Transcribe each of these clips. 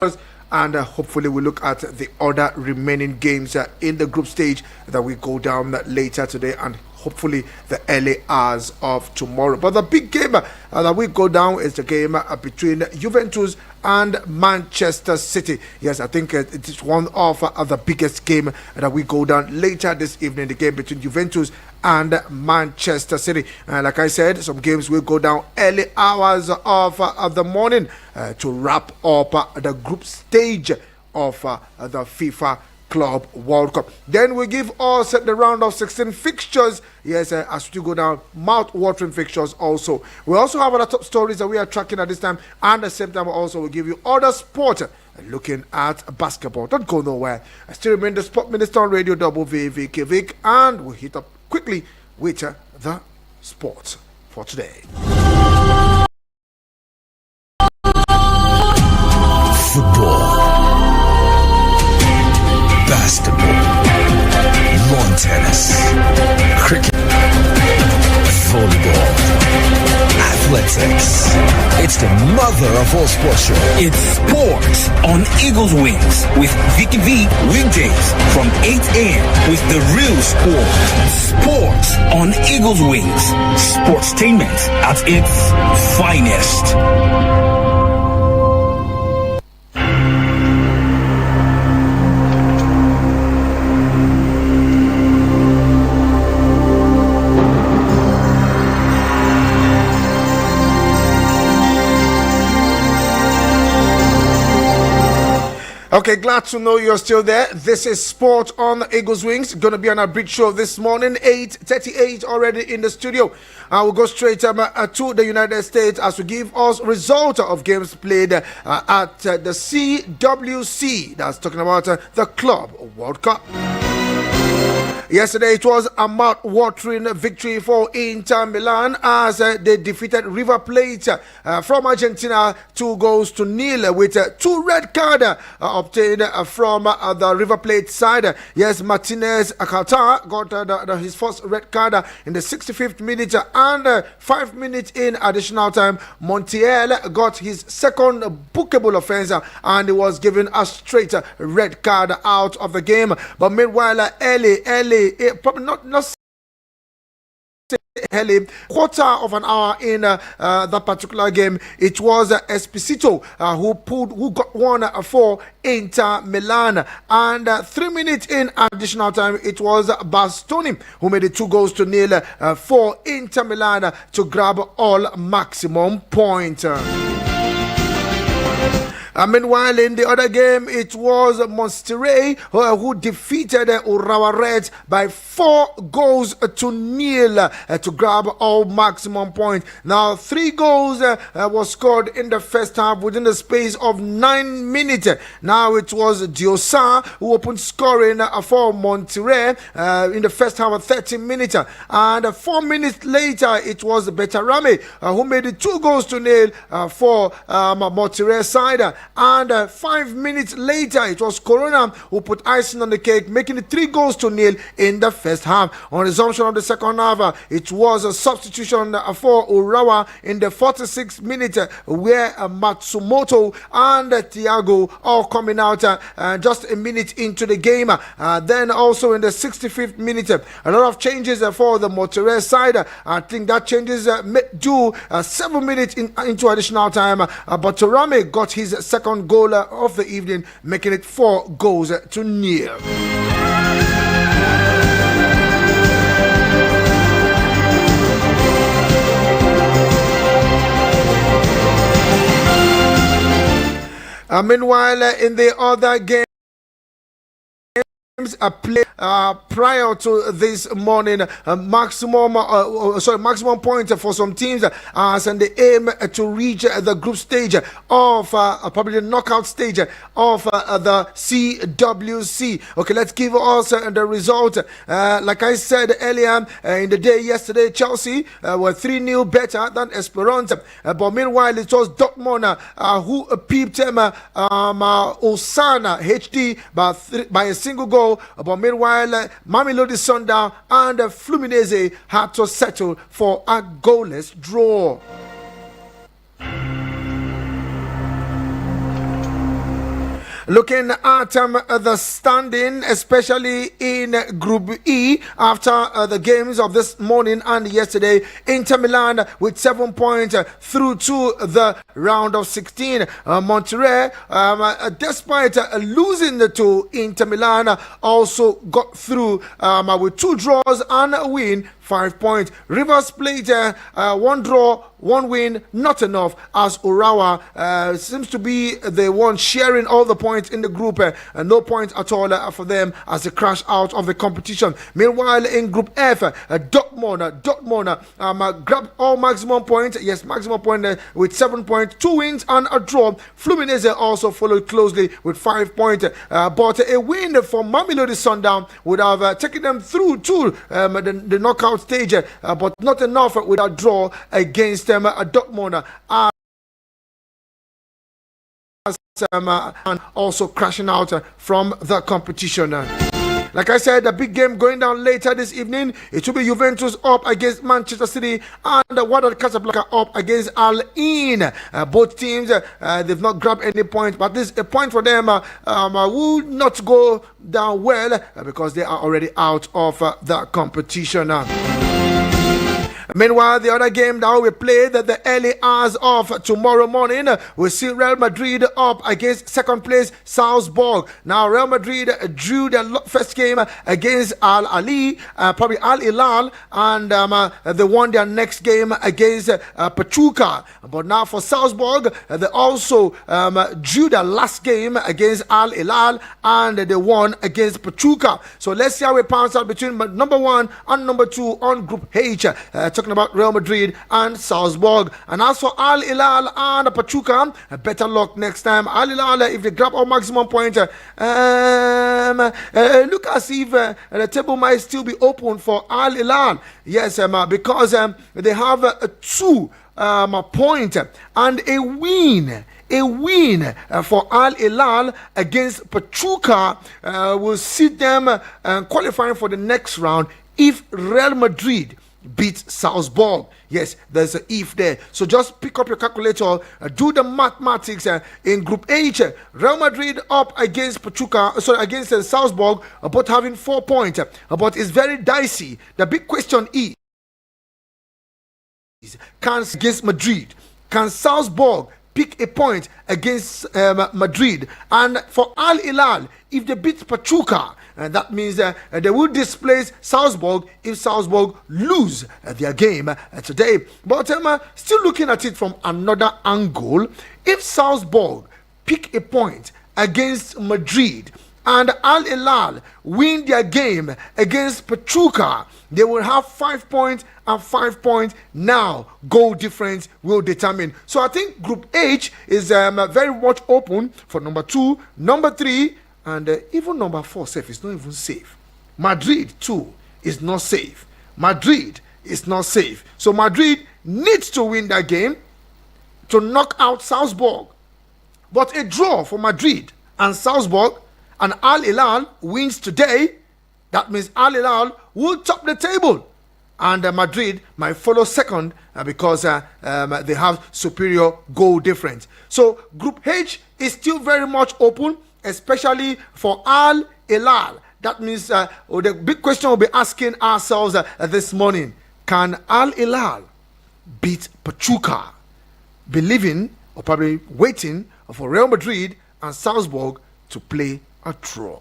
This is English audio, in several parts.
and hopefully we'll look at the other remaining games in the group stage that we go down later today and hopefully the early hours of tomorrow. But the big game that we go down is the game between Juventus and Manchester City. Yes, I think it is one of the biggest game that we go down later this evening, the game between Juventus and Manchester City. Like I said, some games will go down early hours of the morning to wrap up the group stage of the FIFA Club World Cup. Then we give us the round of 16 fixtures. Yes, as we go down, mouth-watering fixtures also. We also have other top stories that we are tracking at this time, and at the same time also will give you other sport looking at basketball. Don't go nowhere. I still remain the Sport Minister on Radio Vicky, Vick, and we'll hit up quickly with the sports for today. Football, basketball, lawn tennis, cricket, volleyball, athletics. It's the mother of all sports show. It's sports on Eagles Wings with Vicky weekdays from 8 a.m. with the real sport. Sports on Eagles Wings. Sportstainment at its finest. Okay, glad to know you're still there. This is Sport on Eagles Wings. Going to be on our big show this morning, 8:38 already in the studio. We'll go straight to the United States as we give us result of games played at the CWC. That's talking about the Club World Cup. Yesterday, it was a mouth-watering victory for Inter Milan as they defeated River Plate from Argentina 2-0 with 2 red cards obtained from the River Plate side. Yes, Martinez Akata got his first red card in the 65th minute, and 5 minutes in additional time, Montiel got his second bookable offense and he was given a straight red card out of the game. But meanwhile, probably not early, quarter of an hour in that particular game, it was Esposito who got one for Inter Milan, and 3 minutes in additional time, it was Bastoni who made it 2-0 for Inter Milan to grab all maximum point. Meanwhile, in the other game, it was Monterrey who defeated Urawa Reds by 4-0 to grab all maximum points. Now, 3 goals was scored in the first half within the space of 9 minutes. Now, it was Diosa who opened scoring for Monterrey in the first half of 30 minutes. And 4 minutes later, it was Betarame who made it 2-0 for Monterrey side. And 5 minutes later, it was Corona who put icing on the cake, making it 3-0 in the first half. On resumption of the second half, it was a substitution for Urawa in the 46th minute, where Matsumoto and Thiago all coming out just a minute into the game. Then also in the 65th minute, a lot of changes for the Monterrey side. I think that changes due 7 minutes into additional time. But Turame got his second goal of the evening, making it 4-0. Meanwhile, in the other game, played prior to this morning, maximum points for some teams as and they aim to reach the group stage of probably the knockout stage of the CWC. Okay, let's give us the result. Like I said earlier in the day yesterday, Chelsea were 3-0 better than Esperance, but meanwhile it was Dortmund who peeped Osana HD by a single goal. But meanwhile, Mamelodi Sundown and Fluminense had to settle for a goalless draw. Looking at the standing, especially in Group E, after the games of this morning and yesterday, Inter Milan with 7 points through to the round of 16. Monterrey, despite losing to Inter Milan, also got through with 2 draws and a win. 5 points. Rivers played 1 draw, 1 win, not enough, as Urawa seems to be the one sharing all the points in the group. No points at all for them as they crash out of the competition. Meanwhile, in Group F, Dortmund grabbed all maximum points. Yes, maximum point with 7 points, 2 wins and a draw. Fluminense also followed closely with 5 points. But a win for Mamelodi Sundown would have taken them through to the knockout stage, but not enough with a draw against Dortmund. And also crashing out from the competition. Like I said, the big game going down later this evening. It will be Juventus up against Manchester City and Wydad Casablanca up against Al Ain. Both teams, they've not grabbed any points, but this a point for them will not go down well because they are already out of the competition. Meanwhile, the other game that will be played at the early hours of tomorrow morning, we see Real Madrid up against second place Salzburg. Now, Real Madrid drew their first game against Al Hilal, and they won their next game against Pachuca. But now for Salzburg, they also drew their last game against Al Hilal, and they won against Pachuca. So let's see how it pans out between number 1 and number 2 on Group H. Talking about Real Madrid and Salzburg. And as for Al Hilal and Pachuca, better luck next time. Al Hilal, if they grab all maximum points, look as if the table might still be open for Al Hilal. Yes, because they have 2 points and a win. A win for Al Hilal against Pachuca will see them qualifying for the next round if Real Madrid beat Salzburg. Yes, there's an if there. So just pick up your calculator, do the mathematics. In Group H, Real Madrid up against against Salzburg, both having 4 points. But it's very dicey. The big question is, against Madrid, can Salzburg pick a point against Madrid? And for Al Hilal, if they beat Pachuca, that means they will displace Salzburg if Salzburg lose their game today. But still looking at it from another angle, if Salzburg pick a point against Madrid and Al Hilal win their game against Pachuca, they will have 5 points, and 5 points now goal difference will determine. So I think Group H is very much open for number 2, number 3, and even number 4 safe is not even safe. Madrid too is not safe. Madrid is not safe. So Madrid needs to win that game to knock out Salzburg. But a draw for Madrid and Salzburg, and Al Hilal wins today, that means Al Hilal will top the table. And Madrid might follow second because they have superior goal difference. So Group H is still very much open, especially for Al Hilal. That means the big question we'll be asking ourselves this morning: can Al Hilal beat Pachuca? Believing or probably waiting for Real Madrid and Salzburg to play a draw.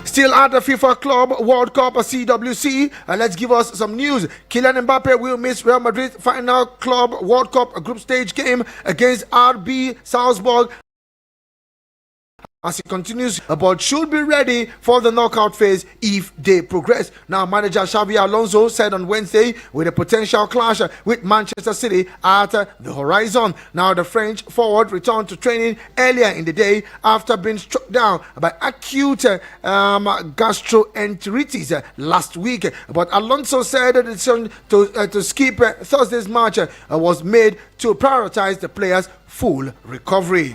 Still at the FIFA Club World Cup CWC, let's give us some news. Kylian Mbappe will miss Real Madrid final Club World Cup group stage game against RB Salzburg as he continues, but should be ready for the knockout phase if they progress. Now, manager Xavi Alonso said on Wednesday with a potential clash with Manchester City at the horizon. Now, the French forward returned to training earlier in the day after being struck down by acute gastroenteritis last week. But Alonso said the decision to skip Thursday's match was made to prioritize the player's full recovery.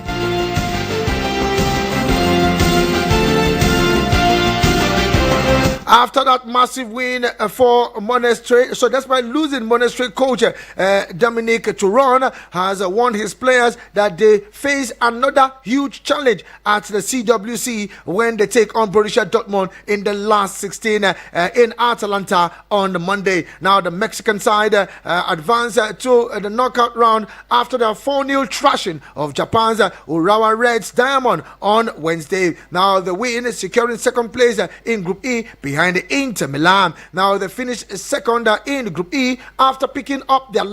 After that massive win for Monastery, so despite losing Monastery coach Dominic Turon has warned his players that they face another huge challenge at the CWC when they take on Borussia Dortmund in the last 16 in Atalanta on Monday. Now the Mexican side advanced to the knockout round after the 4-0 thrashing of Japan's Urawa Reds Diamond on Wednesday. Now the win is securing second place in Group E behind Inter Milan. Now they finished second in Group E after picking up their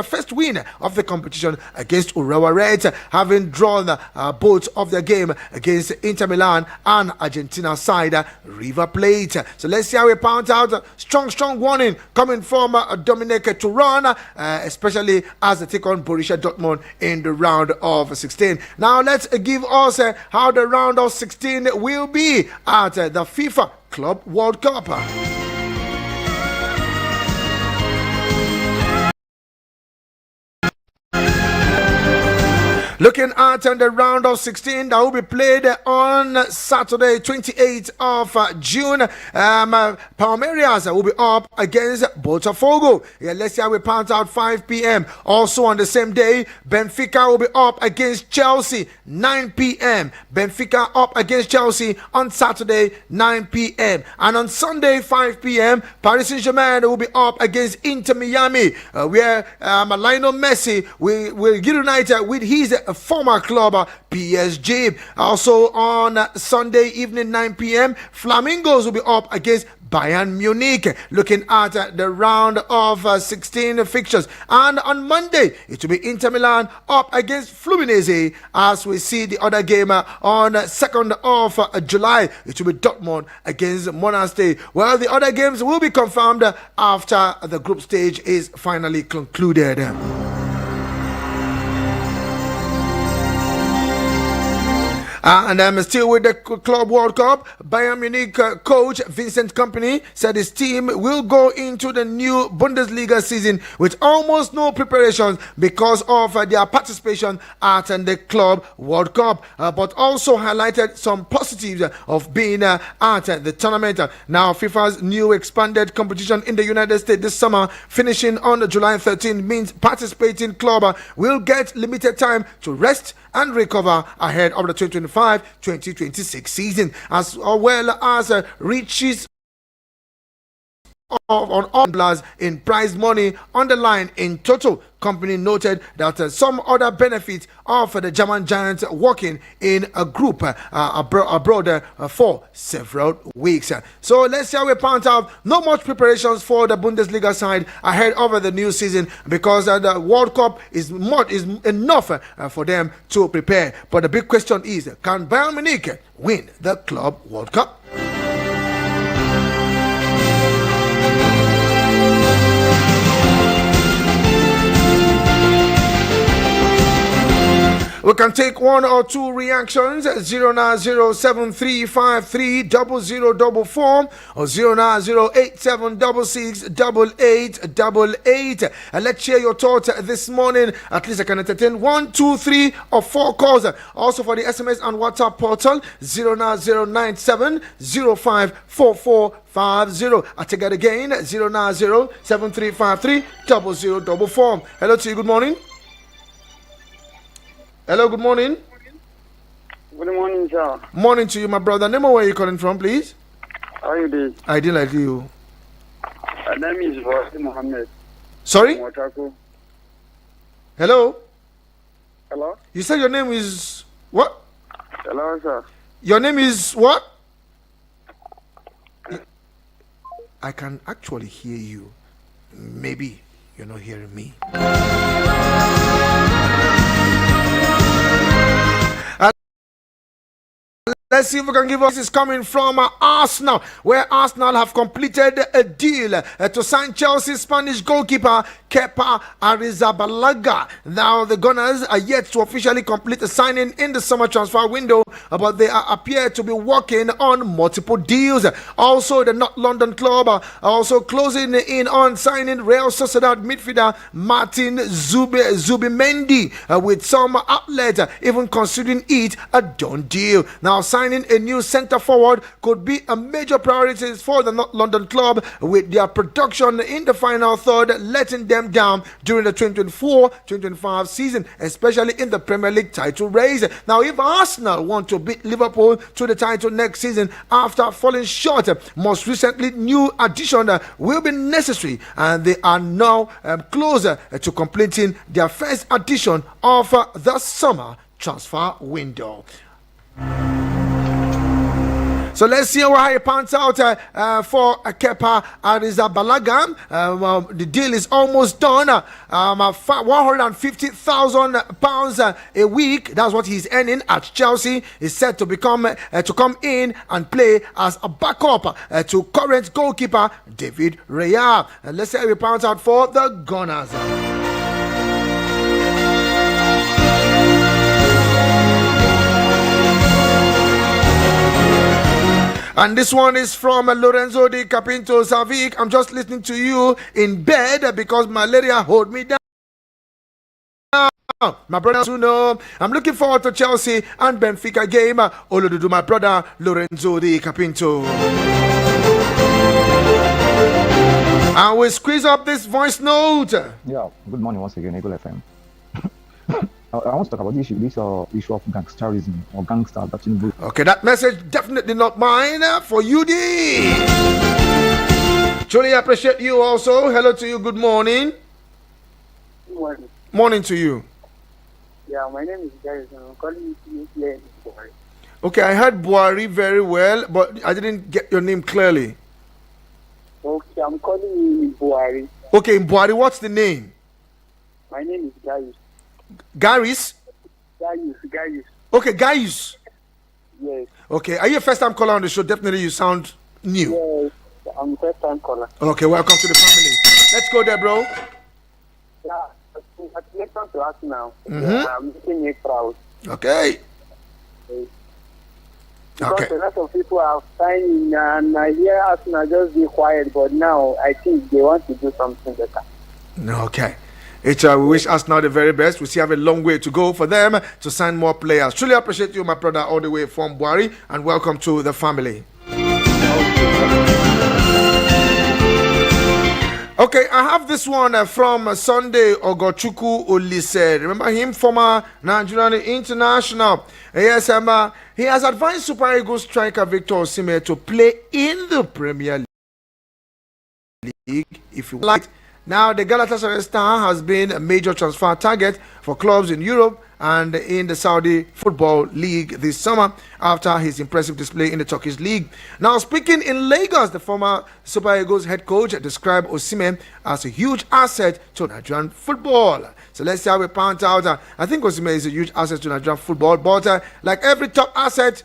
first win of the competition against Urawa Reds, having drawn both of their game against Inter Milan and Argentina side River Plate. So let's see how we pound out. Strong warning coming from Dominic Turan, especially as they take on Borussia Dortmund in the round of 16. Now let's give us how the round of 16 will be at the FIFA Club World Cup. Looking at the round of 16 that will be played on Saturday, 28th of June. Palmeiras will be up against Botafogo. Yeah, let's see how we pound out 5 p.m. Also on the same day, Benfica will be up against Chelsea, 9 p.m. Benfica up against Chelsea on Saturday, 9 p.m. And on Sunday, 5 p.m., Paris Saint-Germain will be up against Inter Miami, where Lionel Messi will reunite with his former club PSG. Also on Sunday evening 9 p.m. Flamingos will be up against Bayern Munich. Looking at the round of 16 fixtures, and on Monday it will be Inter Milan up against Fluminense. As we see the other game on 2nd of July, it will be Dortmund against Monastery. Well, the other games will be confirmed after the group stage is finally concluded. And I'm still with the Club World Cup. Bayern Munich coach Vincent Kompany said his team will go into the new Bundesliga season with almost no preparations because of their participation at the Club World Cup, but also highlighted some positives of being at the tournament. Now, FIFA's new expanded competition in the United States this summer, finishing on July 13, means participating club will get limited time to rest and recover ahead of the 2025-2026 season, as well as reaches on all players in prize money on the line in total. Kompany noted that some other benefits of the German giants working in a group abroad for several weeks. So let's see how we pound out. No much preparations for the Bundesliga side ahead of the new season because the World Cup is enough for them to prepare. But the big question is, can Bayern Munich win the Club World Cup? We can take one or two reactions. 09073530044 or 09087668888. And let's share your thoughts this morning. At least I can entertain 1, 2, 3, or 4 calls. Also for the SMS and WhatsApp portal 09097054450. I take that again. 09073530044. Hello to you. Good morning. Hello, good morning. Good morning, sir. Morning to you, my brother. Name where you calling from, please. How are you doing? I didn't like you. My name is Wasi Mohammed. Sorry? Hello? Hello? You said your name is what? Hello, sir. Your name is what? I can actually hear you. Maybe you're not hearing me. Let's see if we can give us this coming from Arsenal, where Arsenal have completed a deal to sign Chelsea's Spanish goalkeeper Kepa Arrizabalaga. Now the Gunners are yet to officially complete the signing in the summer transfer window, but they appear to be working on multiple deals. Also, the North London club are also closing in on signing Real Sociedad midfielder Martin Zubimendi, with some outlets even considering it a done deal. Now, signing a new centre forward could be a major priority for the North London club, with their production in the final third letting them down during the 2024-2025 season, especially in the Premier League title race. Now, if Arsenal want to beat Liverpool to the title next season after falling short, most recently new addition will be necessary, and they are now closer to completing their first edition of the summer transfer window. So let's see how it pans out for Kepa Arrizabalaga. The deal is almost done. £150,000 a week. That's what he's earning at Chelsea. Is set to come in and play as a backup to current goalkeeper David Raya. Let's see how it pans out for the Gunners. And this one is from Lorenzo Di Capinto. Vick, I'm just listening to you in bed because malaria hold me down. My brother Suno, I'm looking forward to Chelsea and Benfica game. Olududu, my brother Lorenzo Di Capinto. And we squeeze up this voice note. Yeah, good morning once again, Eagle FM. I want to talk about this issue of gangsterism or gangster. Okay, that message definitely not mine for you, D. Truly appreciate you also. Hello to you. Good morning. Good morning. Morning to you. Yeah, my name is Gary. I'm calling you here. Okay, I heard Buhari very well, but I didn't get your name clearly. Okay, I'm calling you Buhari. Okay, Buhari, what's the name? My name is Gary. Garis? Gaius. Okay, Gaius. Yes. Okay, are you a first time caller on the show? Definitely you sound new. Yes, I'm first time caller. Okay, welcome to the family. Let's go there, bro. Yeah, congratulations to us now. Mhm. I'm making it proud. Okay. Because Okay. a lot of people are signing and I hear us now just be quiet, but now I think they want to do something better. Okay. We wish Arsenal the very best. We still have a long way to go for them to sign more players. Truly appreciate you, my brother, all the way from Buhari, and welcome to the family. Okay, I have this one from Sunday Ogochukwu Olise. Remember him, former Nigerian international. Yes, he has advised Super Eagles striker Victor Osimhen to play in the Premier League if you like. Now, the Galatasaray star has been a major transfer target for clubs in Europe and in the Saudi Football League this summer after his impressive display in the Turkish League. Now, speaking in Lagos, the former Super Eagles head coach described Osimhen as a huge asset to Nigerian football. So let's see how we point out. I think Osimhen is a huge asset to Nigerian football, but like every top asset,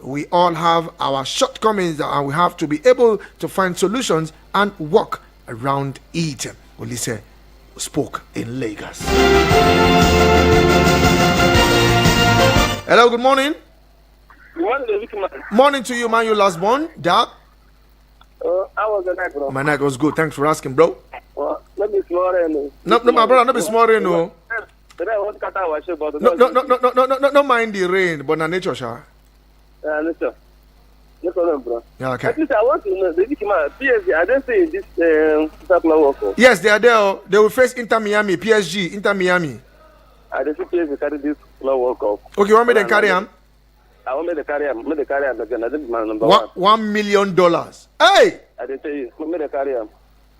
we all have our shortcomings and we have to be able to find solutions and work around it. Olise spoke in Lagos. Hello, good morning. Good morning, Vicky, man. Morning to you, man. You last born, Dad. How was the night, bro? My night was good. Thanks for asking, bro. Let me small No, my brother, not be small rain, no. No, mind the rain, but na nature, sha. Listen. No problem, bro. Yeah, okay. At least I want to know, the Vicky, man, PSG, I don't say this particular work. Yes, they are there. Oh. They will face Inter Miami, PSG, Inter Miami. I don't see PSG carry this World Cup. Okay, you want me to carry him? I want me to carry him. Me to carry him again. I think my number one. $1 million. Hey! I didn't tell you. Me to carry him.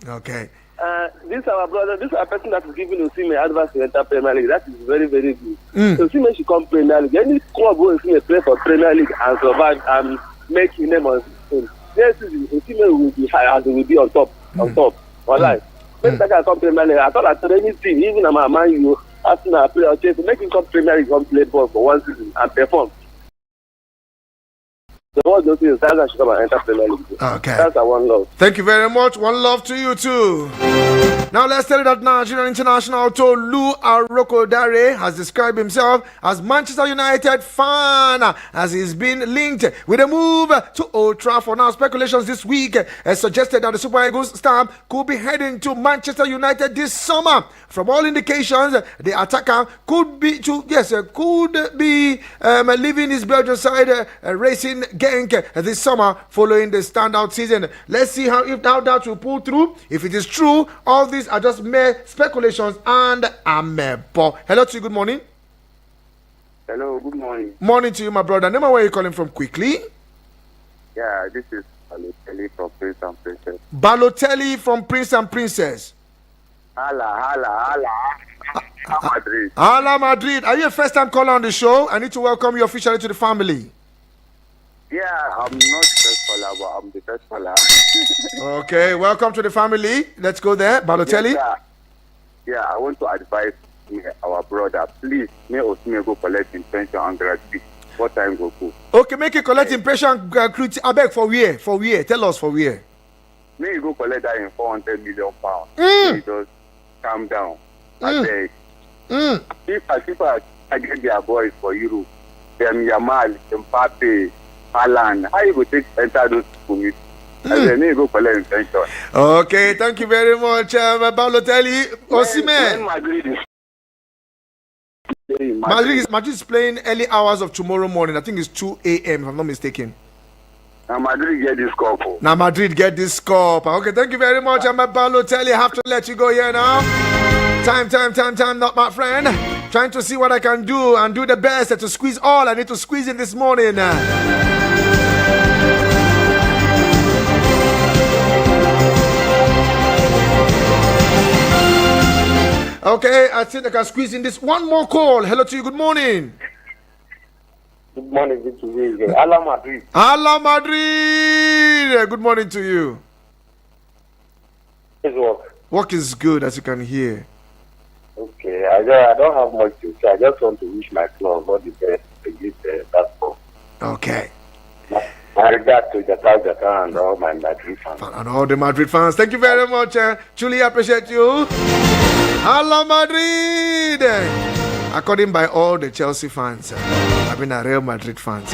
Okay. This our brother. This our person that is giving Osimhen advice to enter Premier League. That is very, very good. Osimhen should come Premier League. Any club who Osimhen play for Premier League and survive and make his name on him. Next season, Osimhen will be high as he will be on top. Alright. When that guy come Premier League, I thought that any team, even a man you Arsenal play or Chelsea, make him come Premier League, come play ball for one season and perform. So what those things, that guy should come and enter Premier League. Okay. That's our one love. Thank you very much. One love to you too. Now let's tell you that Nigerian international Tolu Arokodare has described himself as Manchester United fan as he's been linked with a move to Old Trafford. Now speculations this week suggested that the Super Eagles star could be heading to Manchester United this summer. From all indications, the attacker could be leaving his Belgian side Racing Genk this summer following the standout season. Let's see how that will pull through. If it is true, all these are just mere speculations and amebo. Hello to you, good morning. Hello, good morning. Morning to you, my brother. Name and where you calling from quickly. Yeah, this is Balotelli from Prince and Princess. Balotelli from Prince and Princess. Hala, Madrid. Hala Madrid. Are you a first time caller on the show? I need to welcome you officially to the family. Yeah, I'm not first caller, but I'm the first caller. Okay, welcome to the family. Let's go there, Balotelli. Yes, yeah, I want to advise our brother, please, may Osime go collect his pension and graduate. What time go? Okay, make a collect impression. I beg for where? For where? Tell us for where. May you go collect that in 400 million pounds. May just calm down. I beg. If I get their boys for Europe, them Yamal, Mbappe, Haaland, how you go take enter those people? And then go collect intention. Okay, thank you very much, Balotelli. Osimhen. Madrid is playing early hours of tomorrow morning. I think it's 2 a.m. if I'm not mistaken. Now Madrid get this cup. Now Madrid get this cup. Okay, thank you very much. I'm Balotelli. I have to let you go here now. Time, not my friend. Trying to see what I can do and do the best to squeeze all I need to squeeze in this morning. Okay, I think I can squeeze in this one more call. Hello to you. Good morning. Good morning, Vicky. Hala Madrid. Hala Madrid. Good morning to you. His work. Work is good, as you can hear. Okay, I don't have much to say. I just want to wish my club all the best against that ball. Okay. My regard to Japan and all my Madrid fans. And all the Madrid fans. Thank you very much. Truly appreciate you. Hala Madrid. According by all the Chelsea fans, I've been a Real Madrid fans.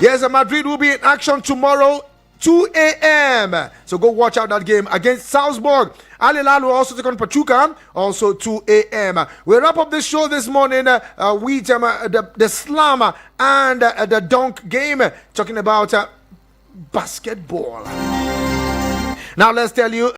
Yes, Madrid will be in action tomorrow, 2 a.m. So go watch out that game against Salzburg. Al Hilal will also take on Pachuca, also 2 a.m. We wrap up this show this morning with the slam and the dunk game, talking about basketball. Now let's tell you